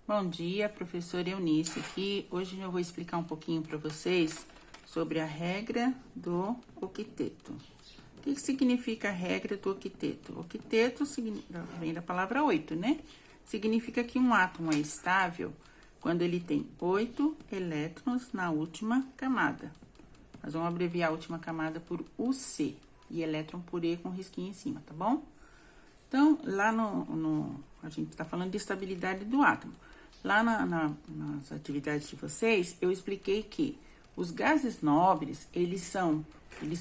Bom dia, professora Eunice aqui. Hoje eu vou explicar um pouquinho para vocês sobre a regra do octeto. O que significa a regra do octeto? Octeto vem da palavra 8, né? Significa que um átomo é estável quando ele tem 8 elétrons na última camada. Nós vamos abreviar a última camada por UC e elétron por E com risquinho em cima, tá bom? Então, lá a gente está falando de estabilidade do átomo. Lá nas atividades de vocês, eu expliquei que os gases nobres, eles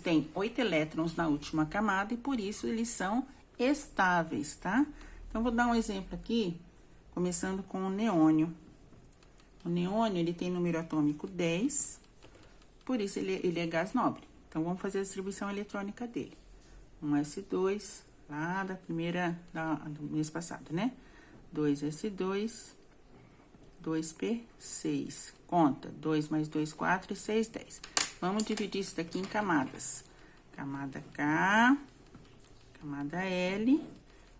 têm 8 elétrons na última camada e por isso eles são estáveis, tá? Então, vou dar um exemplo aqui, começando com o neônio. O neônio, ele tem número atômico 10, por isso ele é gás nobre. Então, vamos fazer a distribuição eletrônica dele. Um S2, lá do mês passado, né? 2S2... 2P6, conta, 2 mais 2, 4 e 6, 10. Vamos dividir isso daqui em camadas. Camada K, camada L.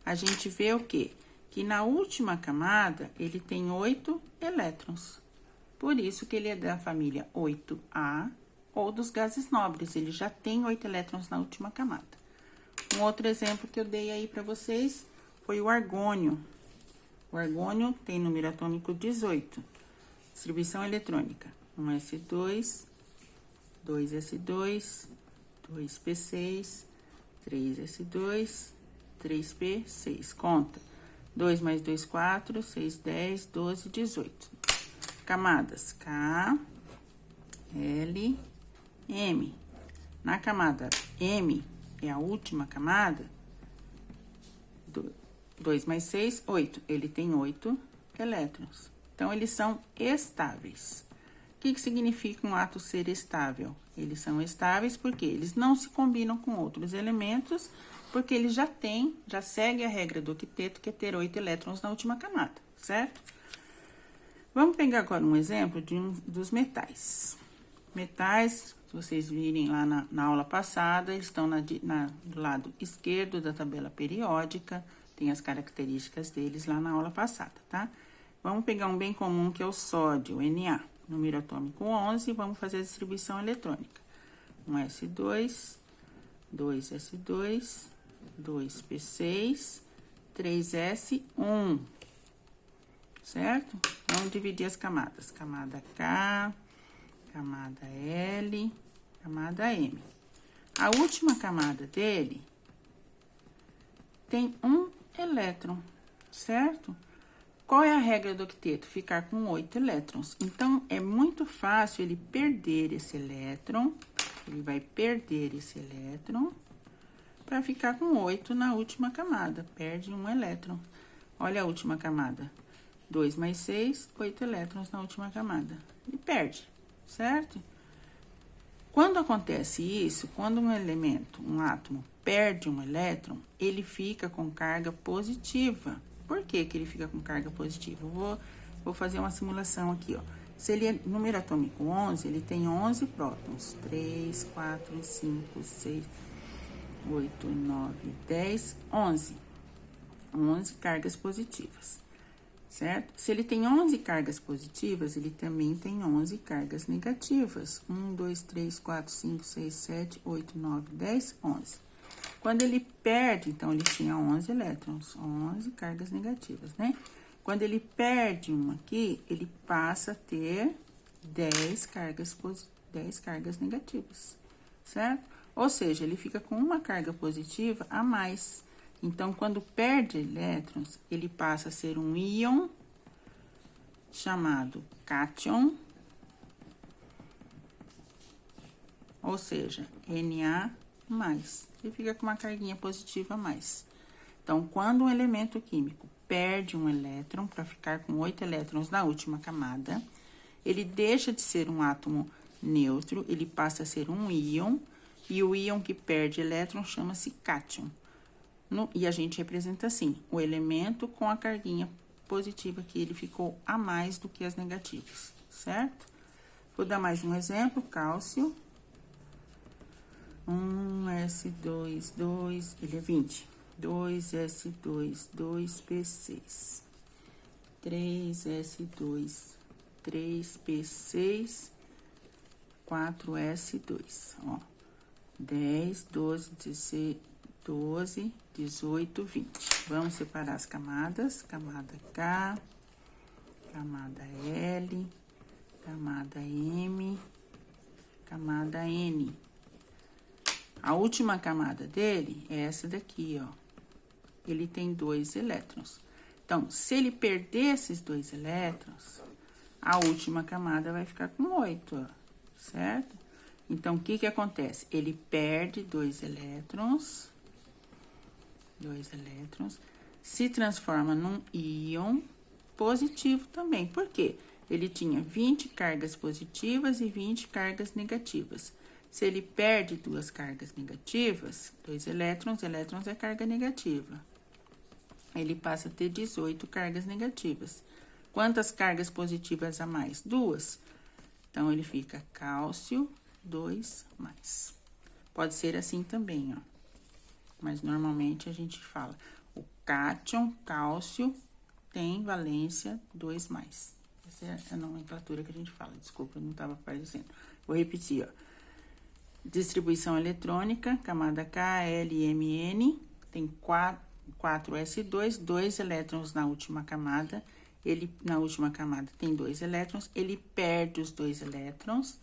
A gente vê o quê? Que na última camada, ele tem 8 elétrons. Por isso que ele é da família 8A ou dos gases nobres. Ele já tem 8 elétrons na última camada. Um outro exemplo que eu dei aí para vocês foi o argônio. O argônio tem número atômico 18. Distribuição eletrônica. 1S2, 2S2, 2P6, 3S2, 3P6. Conta. 2 mais 2, 4, 6, 10, 12, 18. Camadas K, L, M. Na camada M, é a última camada, 2 mais 6, 8. Ele tem 8 elétrons. Então, eles são estáveis. O que significa um átomo ser estável? Eles são estáveis porque eles não se combinam com outros elementos, porque eles já seguem a regra do octeto, que é ter 8 elétrons na última camada, certo? Vamos pegar agora um exemplo dos metais. Metais, se vocês virem lá na aula passada, eles estão do lado esquerdo da tabela periódica. Tem as características deles lá na aula passada, tá? Vamos pegar um bem comum que é o sódio, o Na. Número atômico 11, vamos fazer a distribuição eletrônica. 1S2, 2S2, 2P6, 3S1. Certo? Vamos dividir as camadas. Camada K, camada L, camada M. A última camada dele tem um elétron, certo? Qual é a regra do octeto? Ficar com 8 elétrons. Então, é muito fácil ele perder esse elétron. Ele vai perder esse elétron para ficar com 8 na última camada. Perde um elétron. Olha a última camada. 2 mais 6, 8 elétrons na última camada. E perde, certo? Quando acontece isso, quando um átomo, perde um elétron, ele fica com carga positiva. Por que ele fica com carga positiva? Vou fazer uma simulação aqui, ó. Se ele é número atômico 11, ele tem 11 prótons. 3, 4, 5, 6, 8, 9, 10, 11. 11 cargas positivas, certo? Se ele tem 11 cargas positivas, ele também tem 11 cargas negativas. 1, 2, 3, 4, 5, 6, 7, 8, 9, 10, 11. Quando ele perde, então, ele tinha 11 elétrons, 11 cargas negativas, né? Quando ele perde uma aqui, ele passa a ter 10 cargas negativas, certo? Ou seja, ele fica com uma carga positiva a mais. Então, quando perde elétrons, ele passa a ser um íon chamado cátion, ou seja, Na+. Ele fica com uma carguinha positiva a mais. Então, quando um elemento químico perde um elétron para ficar com 8 elétrons na última camada, ele deixa de ser um átomo neutro, ele passa a ser um íon, e o íon que perde elétron chama-se cátion. E a gente representa assim, o elemento com a carguinha positiva que ele ficou a mais do que as negativas, certo? Vou dar mais um exemplo, cálcio. 1S2, 2, ele é 20. 2S2, 2P6. 3S2, 3P6, 4S2, ó. 10, 12, 16, 12, 18, 20. Vamos separar as camadas. Camada K, camada L, camada M, camada N. A última camada dele é essa daqui, ó. Ele tem 2 elétrons. Então, se ele perder esses 2 elétrons, a última camada vai ficar com 8, ó, certo? Então, o que que acontece? Ele perde 2 elétrons, se transforma num íon positivo também. Por quê? Ele tinha 20 cargas positivas e 20 cargas negativas. Se ele perde 2 cargas negativas, 2 elétrons é carga negativa. Ele passa a ter 18 cargas negativas. Quantas cargas positivas a mais? 2. Então, ele fica cálcio 2+. Pode ser assim também, ó. Mas, normalmente, a gente fala, o cátion, cálcio, tem valência 2+. Essa é a nomenclatura que a gente fala. Desculpa, não estava aparecendo. Vou repetir, ó. Distribuição eletrônica, camada K, L, M, N, tem 4S2, 2 elétrons na última camada. Na última camada tem 2 elétrons, ele perde os 2 elétrons,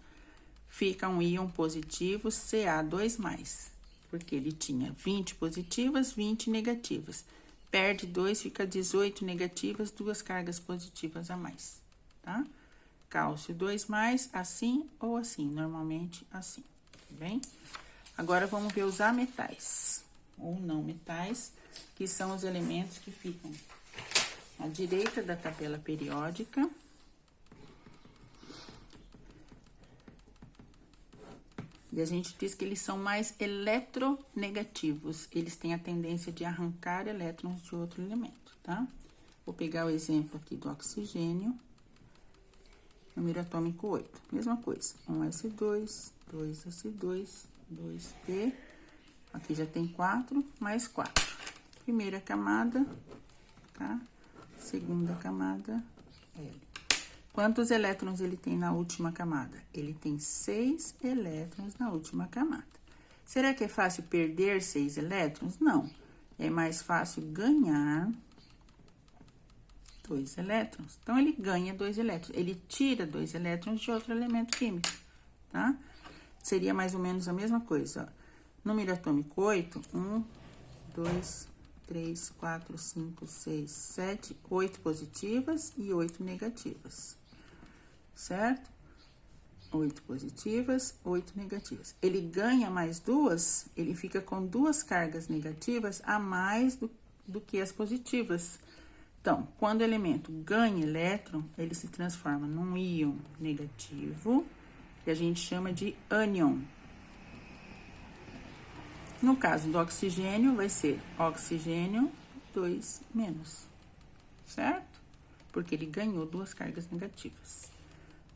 fica um íon positivo, Ca2+, porque ele tinha 20 positivas, 20 negativas. Perde 2, fica 18 negativas, 2 cargas positivas a mais, tá? Cálcio 2+, assim ou assim, normalmente assim, tá bem? Agora, vamos ver os ametais, ou não metais, que são os elementos que ficam à direita da tabela periódica. E a gente diz que eles são mais eletronegativos. Eles têm a tendência de arrancar elétrons de outro elemento, tá? Vou pegar o exemplo aqui do oxigênio. Número atômico 8. Mesma coisa. 1S2, 2S2, 2P. Aqui já tem 4, mais 4. Primeira camada, tá? Segunda camada, L. Quantos elétrons ele tem na última camada? Ele tem 6 elétrons na última camada. Será que é fácil perder 6 elétrons? Não. É mais fácil ganhar 2 elétrons. Então, ele ganha 2 elétrons. Ele tira 2 elétrons de outro elemento químico, tá? Seria mais ou menos a mesma coisa, ó. Número atômico 8, 1, 2, 3, 4, 5, 6, 7, 8 positivas e 8 negativas, certo? 8 positivas, 8 negativas. Ele ganha mais 2, ele fica com 2 cargas negativas a mais do que as positivas. Então, quando o elemento ganha elétron, ele se transforma num íon negativo, que a gente chama de ânion. No caso do oxigênio, vai ser oxigênio 2-, certo? Porque ele ganhou 2 cargas negativas.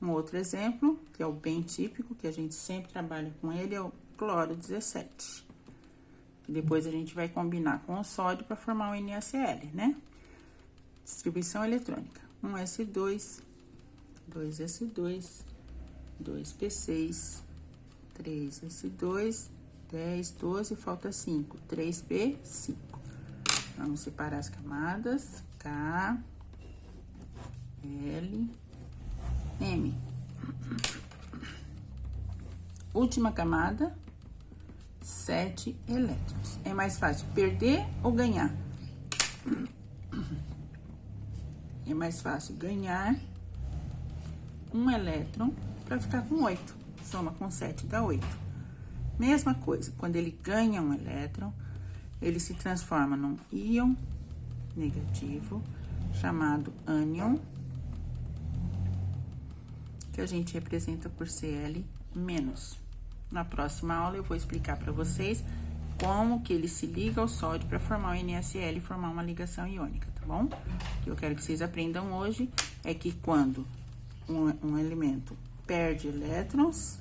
Um outro exemplo, que é o bem típico, que a gente sempre trabalha com ele, é o cloro 17. Depois a gente vai combinar com o sódio para formar o NaCl, né? Distribuição eletrônica. 1S2, 2S2, 2P6, 3S2, 10, 12, falta 5, 3P5. Vamos separar as camadas, K, L, M. Última camada, 7 elétrons. É mais fácil perder ou ganhar? É mais fácil ganhar 1 elétron para ficar com 8. Soma com 7 dá 8. Mesma coisa, quando ele ganha um elétron, ele se transforma num íon negativo, chamado ânion, que a gente representa por Cl-. Na próxima aula, eu vou explicar para vocês como que ele se liga ao sódio para formar o NaCl e formar uma ligação iônica, tá bom? O que eu quero que vocês aprendam hoje é que quando um elemento perde elétrons,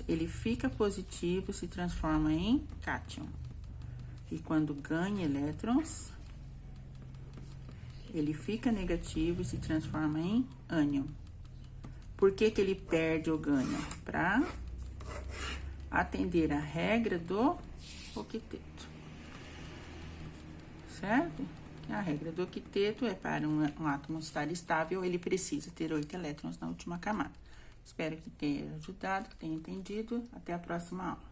ele fica positivo, se transforma em cátion. E quando ganha elétrons, ele fica negativo e se transforma em ânion. Por que que ele perde ou ganha? Para atender a regra do octeto, certo? A regra do octeto é para um átomo estar estável, ele precisa ter 8 elétrons na última camada. Espero que tenha ajudado, que tenha entendido. Até a próxima aula.